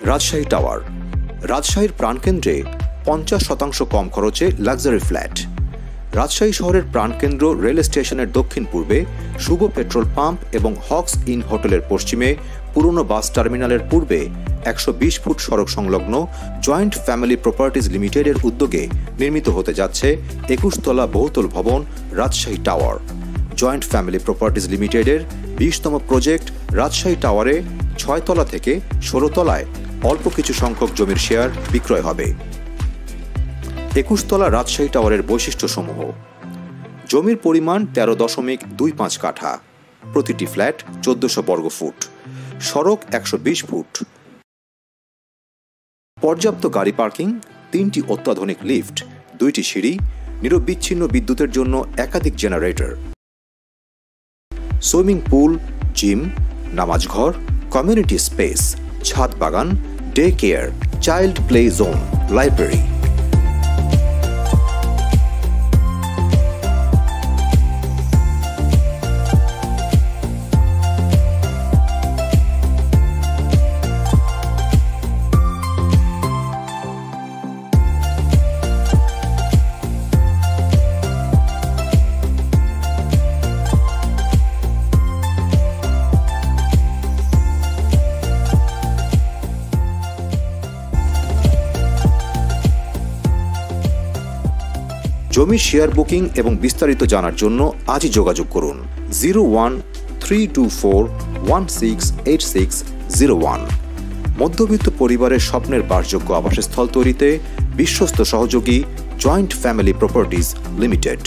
Rajshahi tower. রাজশাহীর প্রাণকেন্দ্রে 50% কম খরচে luxury flat. Rajshahi শহরের প্রাণকেন্দ্র রেল স্টেশনের দক্ষিণ পূর্বে শুভ পেট্রোল পাম্প এবং হক্স ইন হোটেলের পশ্চিমে পুরনো বাস টার্মিনালের পূর্বে 120 ফুট সড়ক সংলগ্ন জয়েন্ট ফ্যামিলি প্রপার্টিজ লিমিটেডের উদ্যোগে নির্মিত হতে যাচ্ছে 21 তলা বহুতল ভবন Rajshahi tower. Joint family properties লিমিটেডের 20তম প্রজেক্ট রাজশাহী টাওয়ারে 6 তলা থেকে 16 তলায় অল্প কিছু সংখ্যক জমির শেয়ার বিক্রয় হবে। 21 তলা রাজশাহী টাওয়ারের বৈশিষ্ট্যসমূহ: জমির পরিমাণ 13.25 কাঠা, প্রতিটি ফ্ল্যাট 1400 বর্গফুট, সড়ক 120 ফুট, পর্যাপ্ত গাড়ি পার্কিং, 3টি অত্যাধুনিক লিফট, 2টি সিঁড়ি, নিরবিচ্ছিন্ন বিদ্যুতের জন্য একাধিক জেনারেটর, সুইমিং পুল, জিম, নামাজঘর, কমিউনিটি স্পেস, ছাদ বাগান, day care, child play zone, library. জমি শেয়ার বুকিং এবং বিস্তারিত জানার জন্য আজই যোগাযোগ করুন 013241686001। মধ্যবিত্ত পরিবারের স্বপ্নের বাসযোগ্য আবাসস্থল তৈরিতে বিশ্বস্ত সহযোগী জয়েন্ট ফ্যামিলি প্রপার্টিজ লিমিটেড।